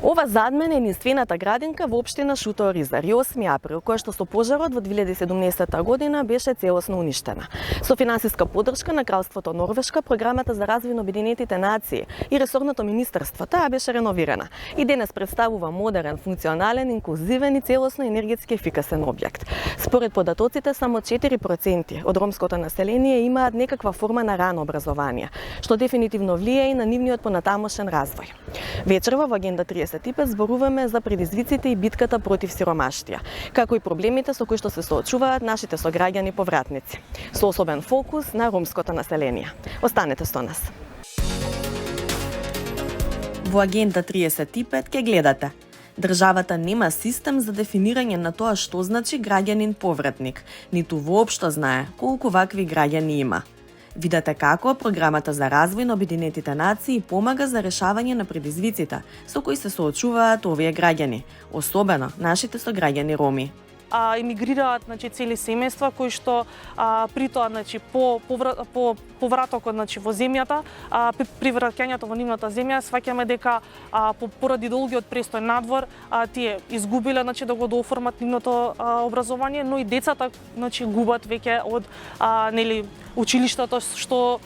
Ова зад мене е единствената градинка во општина Шуто Оризар, 8 април, која што со пожарот во 2017 година беше целосно уништена. Со финансиска подршка на Кралството Норвешка, програмата за развој на Обединетите нации и ресорното министерство, таа беше реновирана и денес представува модерен, функционален, инклузивен и целосно енергетски ефикасен објект. Според податоците, само 4% од ромското население имаат некаква форма на рано образование, што дефинитивно влијае и на нивниот понатамошен развој. Вечерва во Агенда 35 зборуваме за предизвиците и битката против сиромаштија, како и проблемите со кои што се соочуваат нашите сограѓани повратници, со особен фокус на ромското население. Останете со нас. Во Агенда 35 ќе гледате: државата нема систем за дефинирање на тоа што значи граѓанин повратник, ниту воопшто знае колку вакви граѓани има. Видете како програмата за развој на Обединетите нации помага за решавање на предизвиците со кои се соочуваат овие граѓани, особено нашите сограѓани роми. Емигрираат цели семејства кои што при тоа по повратокот во земјата, при враќањето во нивната земја сваќаме дека поради долгиот престој надвор тие изгубиле да го дооформат нивното образование, но и децата губат веќе од училиштето што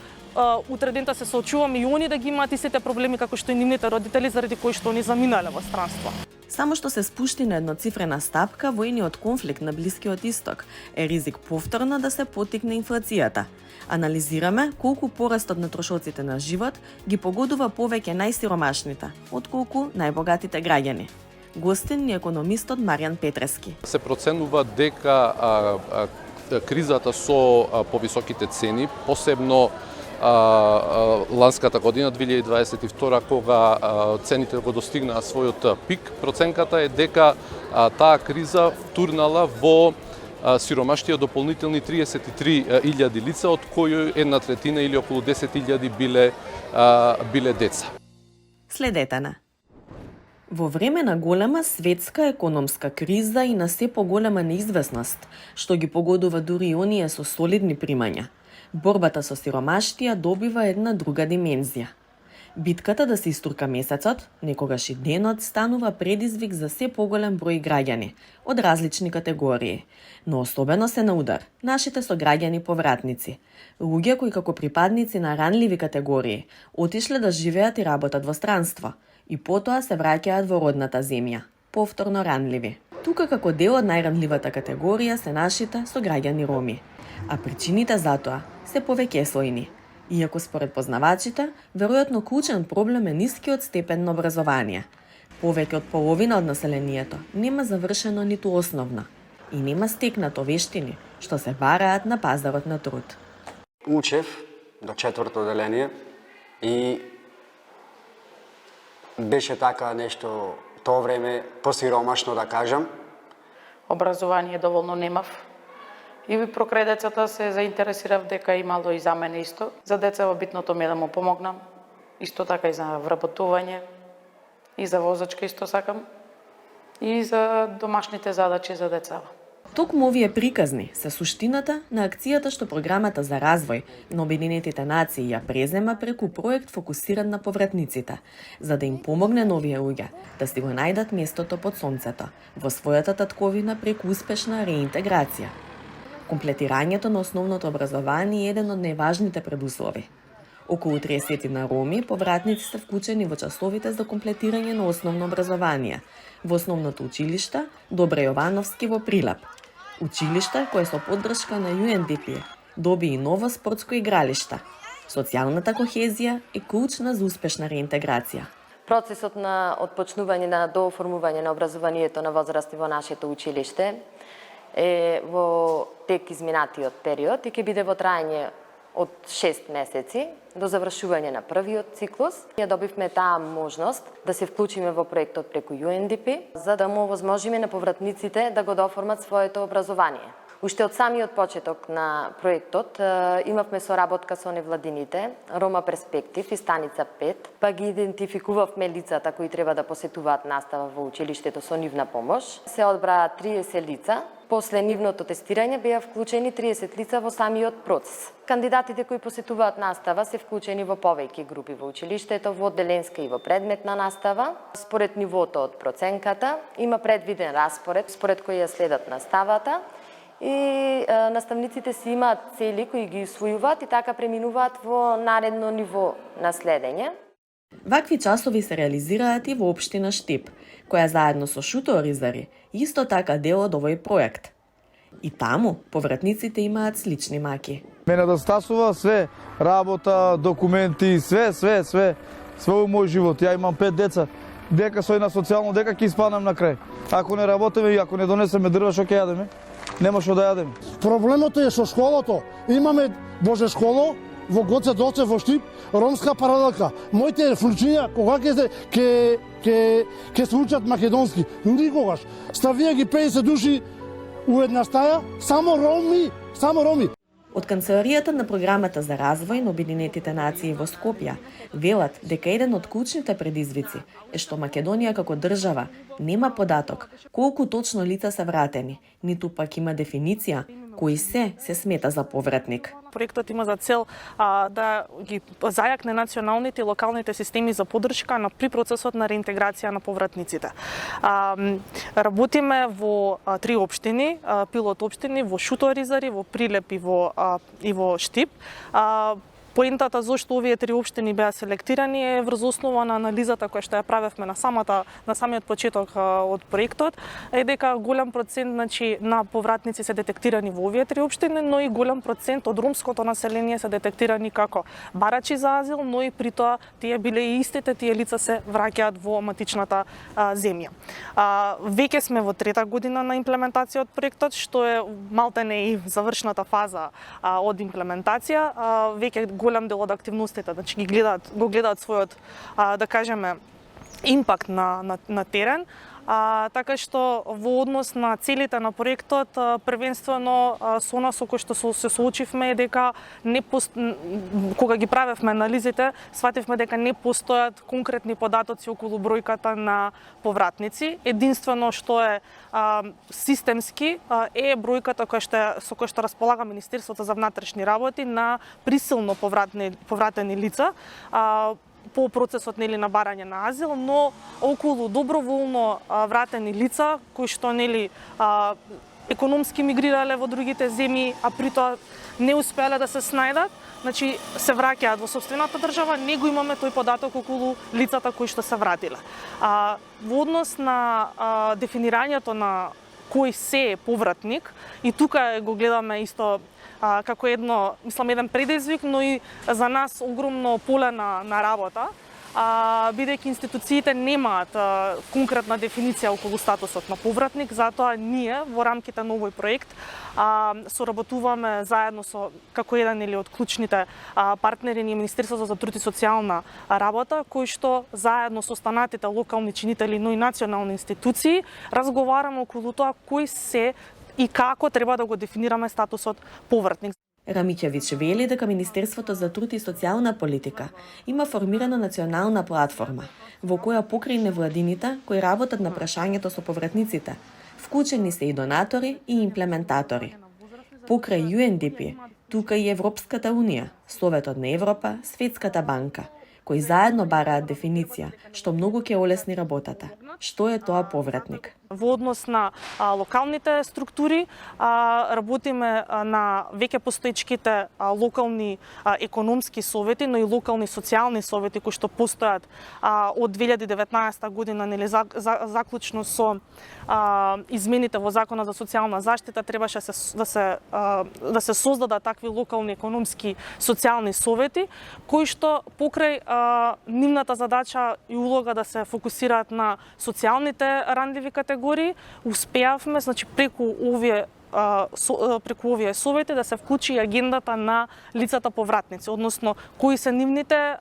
утре дента се соочуваме и они да ги имаат истите проблеми како што и нивните родители заради кои што они заминале во странство. Само што се спушти на едноцифрена стапка, војниот конфликт на Блискиот Исток е ризик повторно да се поттикне инфлацијата. Анализираме колку порастот на трошоците на живот ги погодува повеќе најсиромашните, отколку најбогатите граѓани. Гостин ни економистот Маријан Петрески. Се проценува дека кризата со повисоките цени, посебно ланската година, 2022, кога цените го достигнаа својот пик, проценката е дека таа криза втурнала во сиромаштија дополнителни 33.000 лица, од кои 1/3 или околу 10.000 биле деца. Следете на. Во време на голема светска економска криза и на се поголема неизвестност, што ги погодува дури и оние со солидни примања, борбата со сиромаштија добива една друга димензија. Битката да се истурка месецот, некогаш и денот, станува предизвик за се поголем број граѓани од различни категории, но особено се на удар нашите сограѓани повратници, луѓе кои како припадници на ранливи категории отишле да живеат и работат во странство и потоа се враќаат во родната земја, повторно ранливи. Тука како дел од најранливата категорија се нашите сограѓани роми, а причините за тоа се повеќеслојни. Иако според познавачите, веројатно клучен проблем е нискиот степен на образование. Повеќе од половина од населението нема завршено ниту основна и нема стекнато вештини што се бараат на пазарот на труд. Учев до 4-то одделение и беше така нешто тоа време посиромашно да кажам. Образование доволно немав. И прокрај децата се заинтересирав дека имало и за мене исто. За деца битното ми е да му помогнам. Исто така и за вработување, и за возачка исто сакам, и за домашните задачи за децава. Токму овие приказни се суштината на акцијата што програмата за развој на Обединетите нации ја презема преку проект фокусиран на повратниците, за да им помогне на овие луѓе да си го најдат местото под сонцето во својата татковина преку успешна реинтеграција. Комплетирањето на основното образование е еден од најважните предуслови. Околу 30 на роми повратници се вклучени во часовите за комплетирање на основно образование во основното училиште Добре Јовановски во Прилеп. Училиште кое со поддршка на UNDP доби и ново спортско игралиште. Социјалната кохезија е клучна за успешна реинтеграција. Процесот на отпочнување на дооформување на образованието на возрасти во нашето училиште е во тек изминатиот период и ќе биде во трајање од 6 месеци до завршување на првиот циклус. Ја добивме таа можност да се вклучиме во проектот преку UNDP, за да му овозможиме на повратниците да го дооформат своето образование. Уште од самиот почеток на проектот имавме соработка со невладините, Рома Перспектив и Станица 5, па ги идентификувавме лицата кои треба да посетуваат настава во училиштето со нивна помош. Се одбраа 30 лица, После нивното тестирање беа вклучени 30 лица во самиот процес. Кандидатите кои посетуваат настава се вклучени во повеќе групи во училиштето, во одделенска и во предметна настава. Според нивото од проценката има предвиден распоред според кој ја следат наставата и наставниците си имаат цели кои ги усвојуваат и така преминуваат во наредно ниво на следење. Вакви часови се реализираат и во општина Штип, која заедно со Шуто Оризари исто така дел од овој проект. И таму повратниците имаат слични маки. Мене да стасува све, работа, документи, све у мој живот. Ја имам 5 деца. Дека сој на социјално, дека ќе испанам на крај. Ако не работиме и ако не донесеме дрва, што ќе јадеме? Нема што да јадеме. Проблемот е со школото. Имаме Боже школо во Гоце Доце во Штип, ромска паралелка. Моите вклучиња кога ќе се учат македонски, никогаш. Ставија ги 50 души у една стаја, само роми. Од Канцеларијата на програмата за развој на Обединетите нации во Скопје велат дека еден од клучните предизвици е што Македонија како држава нема податок колку точно лица се вратени, ниту пак има дефиниција кои се смета за повратник. Проектот има за цел да ги зајакне националните и локалните системи за поддршка при процесот на реинтеграција на повратниците. Работиме во 3 општини, пилот општини во Шуто Оризари, во Прилеп и во Штип. Поентата зошто овие 3 општини беа селектирани е врз основа на анализата која што ја правевме на самиот почеток од проектот, е дека голем процент на повратници се детектирани во овие 3 општини, но и голем процент од ромското население се детектирани како барачи за азил, но и при тоа тие биле и истите тие лица се враќаат во матичната земја. Веќе сме во 3-та година на имплементација од проектот, што е малтене и завршната фаза од имплементација. Веќе голем дел од активностите, значи го гледаат својот, да кажеме, импакт на терен. Така што во однос на целите на проектот, првенствено со нас со кој што се соочивме е дека кога ги правевме анализите, свативме дека не постојат конкретни податоци околу бројката на повратници. Единствено што е системски е бројката со која што располага Министерството за внатрешни работи на присилно повратени лица по процесот на барање на азил, но околу доброволно вратени лица кои што економски мигрирале во другите земји, а при тоа не успеале да се снајдат, значи се враќаат во сопствената држава, не го имаме тој податок околу лицата кои што се вратиле. Во однос на дефинирањето на кој се е повратник, и тука го гледаме исто како еден предизвик, но и за нас огромно поле на работа, бидејќи институциите немаат конкретна дефиниција околу статусот на повратник, затоа ние во рамките на овој проект соработуваме заедно како еден или од клучните партнери на Министерството за труд и социјална работа, кои што заедно со останатите локални чинители, но и национални институции разговараме околу тоа кој се и како треба да го дефинираме статусот повратник. Рамиќевиќ вели дека Министерството за труд и социјална политика има формирана национална платформа во која покрај невладините кои работат на прашањето со повратниците, вклучени се и донатори и имплементатори. Покрај UNDP, тука и Европската унија, Советот на Европа, Светската банка, кои заедно бараат дефиниција што многу ќе олесни работата. Што е тоа повратник? Во однос на локалните структури работиме на веќе постоечките локални економски совети, но и локални социјални совети кои што постојат од 2019 година, заклучно со измените во Законот за социјална заштита, требаше да се создадат такви локални економски социјални совети кои што покрај нивната задача и улога да се фокусираат на социјалните рандливи категории, успеавме, значи преку овие совети да се вклучи агендата на лицата повратници, односно кои се нивните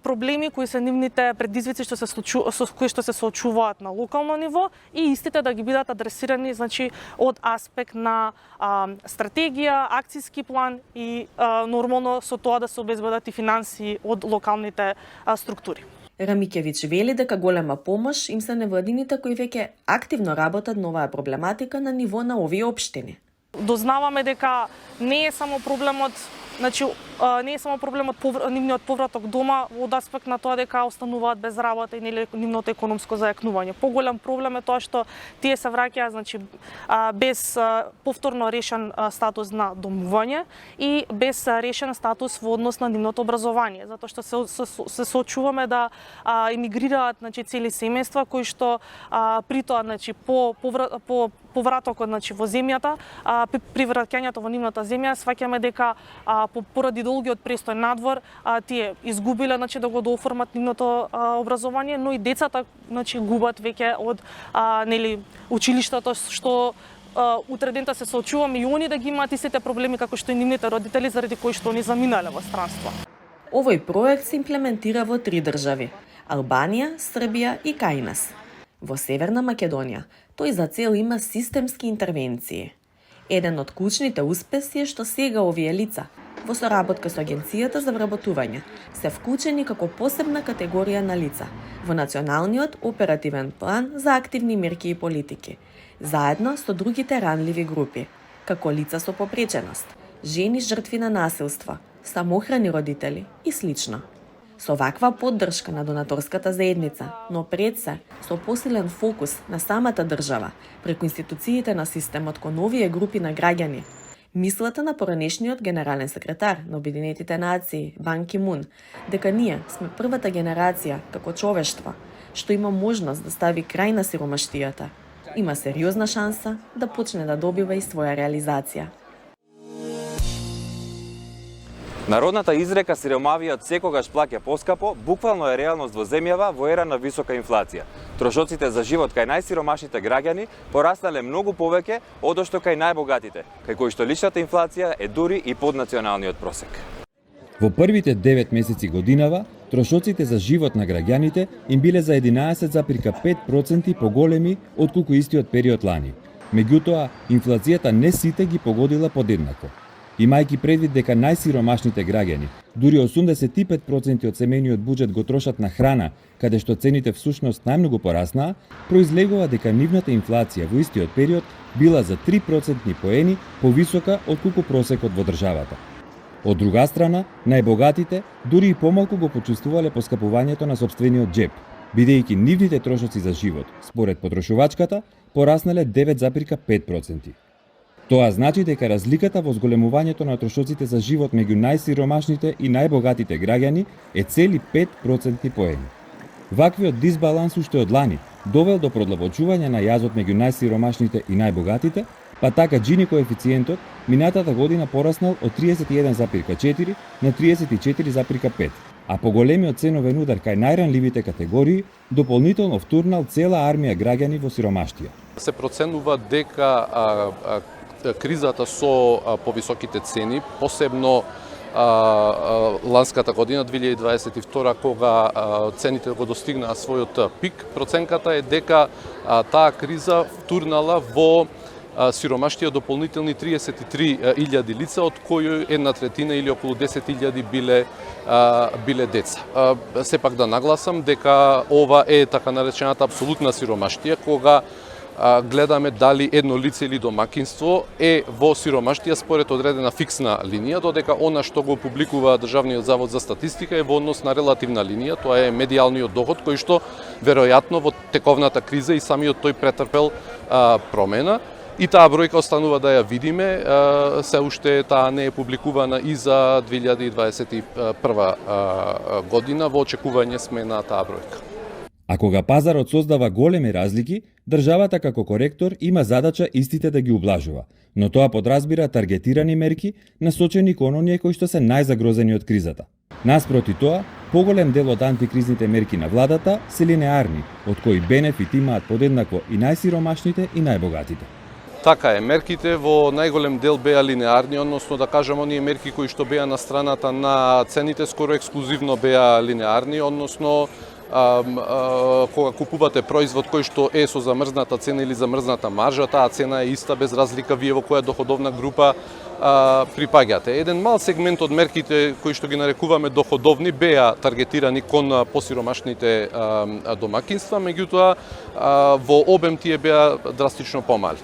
проблеми, кои се нивните предизвици со кои што се соочуваат на локално ниво и истите да ги бидат адресирани, значи од аспект на стратегија, акцијски план и нормално со тоа да се обезбедат и финансии од локалните структури. Рамикевич вели дека голема помош им се невладините кои веќе активно работат на оваа проблематика на ниво на овие општини. Дознаваме дека не е само проблемот, не е само проблемот нивниот повраток дома од аспект на тоа дека остануваат без работа и нивното економско зајакнување. Поголем проблем е тоа што тие се враќаат без повторно решен статус на домување и без решен статус во однос на нивното образование, затоа што се соочуваме да емигрираат цели семејства кои што при тоа по повратокот во земјата, при враќањето во нивната земја, сваќаме дека поради долгиот престој надвор, тие изгубиле да го дооформат нивното образование, но и децата губат веќе од училиштето, што утре дента се соочуваме и они да ги имаат истите проблеми како што и нивните родители, заради кои што они заминале во странство. Овој проект се имплементира во 3 држави – Албанија, Србија и Кајнас. Во Северна Македонија тој за цел има системски интервенции. Еден од клучните успеси е што сега овие лица, во соработка со Агенцијата за вработување, се вклучени како посебна категорија на лица во Националниот оперативен план за активни мерки и политики, заедно со другите ранливи групи, како лица со попреченост, жени жртви на насилства, самохрани родители и слично. Со ваква поддршка на донаторската заедница, но пред се со посилен фокус на самата држава преку институциите на системот кон овие групи на граѓани, мислата на поранешниот генерален секретар на Обединетите нации Бан Ки Мун дека ние сме првата генерација како човештво што има можност да стави крај на сиромаштијата, има сериозна шанса да почне да добива и своја реализација. Народната изрека сиромавиот секогаш плаќа поскапо буквално е реалност во земјава во ера на висока инфлација. Трошоците за живот кај најсиромашните граѓани пораснале многу повеќе од што кај најбогатите, кај кои што личната инфлација е дури и под националниот просек. Во првите 9 месеци годинава, трошоците за живот на граѓаните им биле за 11,5% поголеми отколку истиот период лани. Меѓутоа, инфлацијата не сите ги погодила подеднако. Имајќи предвид дека најсиромашните граѓани, дури 85% од семејниот буџет го трошат на храна, каде што цените всушност најмногу пораснаа, произлегува дека нивната инфлација во истиот период била за 3% поени повисока отколку просекот во државата. Од друга страна, најбогатите дури и помалку го почувствувале поскапувањето на сопствениот џеб, бидејќи нивните трошоци за живот, според потрошувачката, пораснале 9,5%. Тоа значи дека разликата во зголемувањето на трошоците за живот меѓу најсиромашните и најбогатите граѓани е цели 5% поени. Ваквиот дисбаланс уште од лани довел до продлабочување на јазот меѓу најсиромашните и најбогатите, па така Джини коефициентот минатата година пораснал од 31,4 на 34,5, а поголемиот ценовен удар кај најранливите категории дополнително втурнал цела армија граѓани во сиромаштија. Се проценува дека кризата со повисоките цени, посебно ланската година 2022 кога цените го достигнаа својот пик, проценката е дека таа криза втурнала во сиромаштија дополнителни 33.000 лица, од кои 1/3 или околу 10.000 биле деца. Сепак да нагласам дека ова е така наречената апсолутна сиромаштија, кога гледаме дали едно лице или домакинство е во сиромаштија според одредена фиксна линија, додека она што го публикува Државниот завод за статистика е во однос на релативна линија, тоа е медијалниот доход кој што веројатно во тековната криза и самиот тој претрпел промена. И таа бројка останува да ја видиме, се уште таа не е публикувана и за 2021 година, во очекување сме на таа бројка. А кога пазарот создава големи разлики, државата како коректор има задача истите да ги ублажува, но тоа подразбира таргетирани мерки насочени кон оние кои што се најзагрозени од кризата. Наспроти тоа, поголем дел од антикризните мерки на владата се линеарни, од кои бенефит имаат подеднакво и најсиромашните и најбогатите. Така е, мерките во најголем дел беа линеарни, односно да кажам оние мерки кои што беа на страната на цените скоро ексклузивно беа линеарни, односно кога купувате производ кој што е со замрзната цена или замрзната маржа, таа цена е иста без разлика вие во која доходовна група припаѓате. Еден мал сегмент од мерките кои што ги нарекуваме доходовни беа таргетирани кон посиромашните домакинства, меѓутоа во обем тие беа драстично помали.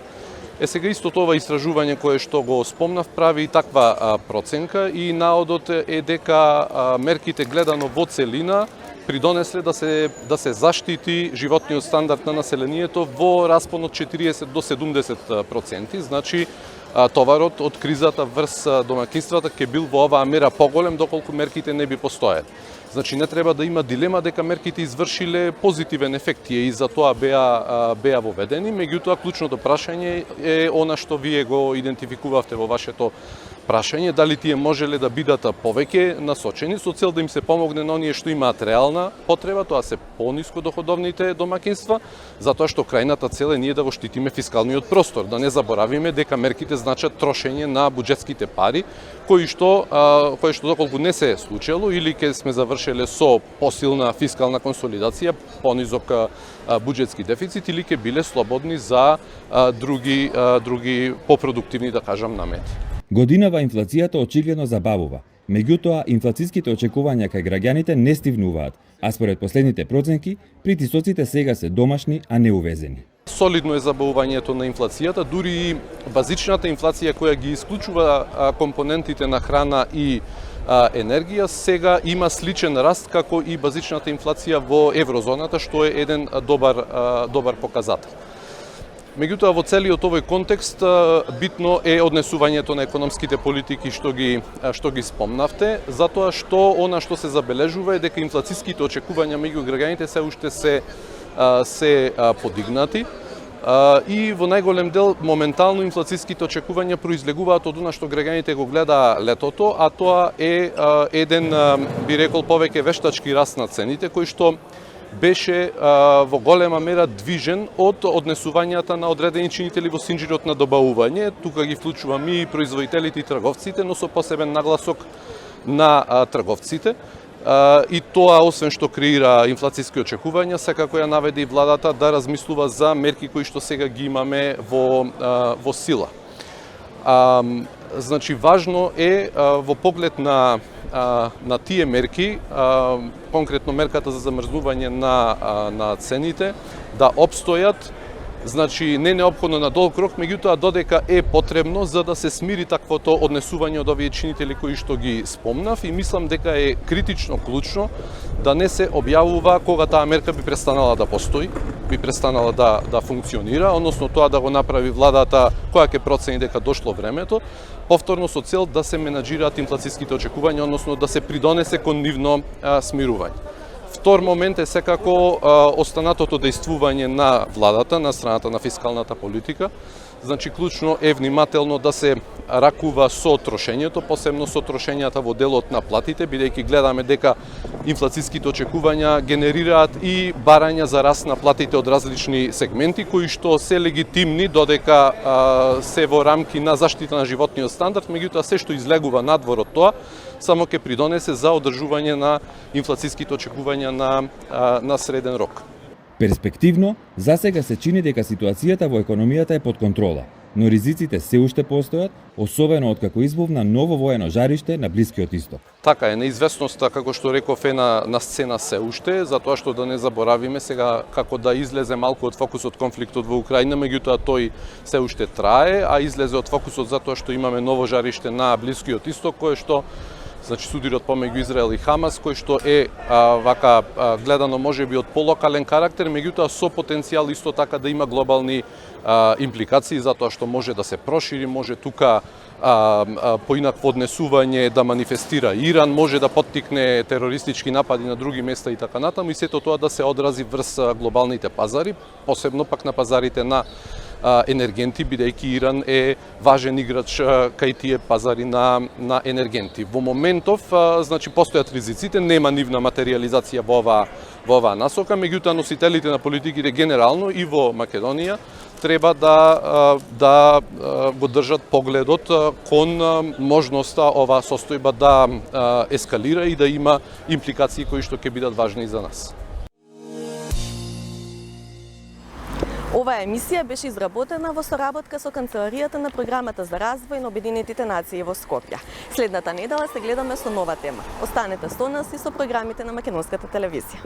Сега истото ова истражување кое што го спомнав прави и таква проценка и наодот е дека мерките гледано во целина придонесле да се заштити животниот стандард на населението во распон од 40 до 70%. Значи, товарот од кризата врз домакинствата ќе бил во оваа мера поголем доколку мерките не би постоеле. Значи не треба да има дилема дека мерките извршиле позитивен ефект и за тоа беа воведени, меѓутоа клучното прашање е она што вие го идентификувавте во вашето прашање, дали тие можеле да бидат повеќе насочени со цел да им се помогне на оние што имаат реална потреба, тоа се пониско доходовните домакинства, затоа што крајната цел е ние да го штитиме фискалниот простор, да не заборавиме дека мерките значат трошење на буџетските пари, кои што доколку не се случило или ќе сме завршеле со посилна фискална консолидација, понизок буџетски дефицит или ќе биле слободни за други попродуктивни, да кажам, намети. Годинава инфлацијата очигледно забавува, меѓутоа инфлацијските очекувања кај граѓаните не стивнуваат, а според последните проценки, притисоците сега се домашни, а не увезени. Солидно е забавувањето на инфлацијата, дури и базичната инфлација која ги исклучува компонентите на храна и енергија, сега има сличен раст како и базичната инфлација во еврозоната, што е еден добар показател. Меѓутоа, во целиот овој контекст битно е однесувањето на економските политики што ги спомнавте, затоа што она што се забележува е дека инфлацијските очекувања меѓу граѓаните се уште се подигнати и во најголем дел моментално инфлацијските очекувања произлегуваат од она што граѓаните го гледа летото, а тоа е еден, би рекол, повеќе вештачки раст на цените, кој што беше во голема мера движен од однесувањата на одредени чинители во синџирот на добавување. Тука ги вклучувам и производителите и трговците, но со посебен нагласок на трговците. И тоа, освен што креира инфлацијски очекувања, секако ја наведе и владата да размислува за мерки кои што сега ги имаме во сила. Значи, важно е во поглед на тие мерки, конкретно мерката за замрзнување на цените, да обстојат, значи не неопходно на долг рок, меѓутоа додека е потребно за да се смири таквото однесување од овие чинители кои што ги спомнав, и мислам дека е критично клучно да не се објавува кога таа мерка би престанала да постои, би престанала да функционира, односно тоа да го направи владата која ќе процени дека дошло времето, повторно со цел да се менаџираат инфлацијските очекувања, односно да се придонесе кон нивно смирување. Втор момент е секако останатото дејствување на владата на страната на фискалната политика. Значи, клучно е внимателно да се ракува со трошењето, посебно со трошењата во делот на платите, бидејќи гледаме дека инфлацијските очекувања генерираат и барања за раст на платите од различни сегменти, кои што се легитимни додека се во рамки на заштита на животниот стандард, меѓутоа се што излегува надвор од тоа, само ќе придонесе за одржување на инфлацијските очекувања на среден рок. Перспективно, засега се чини дека ситуацијата во економијата е под контрола, но ризиците се уште постојат, особено откако избувна ново воено жариште на Блискиот Исток. Така е, неизвестноста, како што реков, е на сцена се уште, затоа што да не заборавиме сега како да излезе малку од фокусот конфликтот во Украина, меѓутоа тој се уште трае, а излезе од фокусот затоа што имаме ново жариште на Блискиот Исток, кое што значи судирот помеѓу Израел и Хамас, кој што е вака гледано можеби од полокален карактер, меѓутоа со потенцијал исто така да има глобални импликации, затоа што може да се прошири, може тука поинакво однесување да манифестира Иран, може да поттикне терористички напади на други места и така натаму, и сето тоа да се одрази врз глобалните пазари, посебно пак на пазарите на енергенти, бидејќи Иран е важен играч кај тие пазари на енергенти. Во моментов, значи, постојат ризиците, нема нивна материализација во оваа насока, меѓутоа носителите на политиките генерално и во Македонија треба да го држат погледот кон можноста оваа состојба да ескалира и да има импликации кои што ќе бидат важни за нас. Оваа емисија беше изработена во соработка со Канцеларијата на Програмата за развој на Обединетите нации во Скопје. Следната недела се гледаме со нова тема. Останете со нас и со програмите на Македонската телевизија.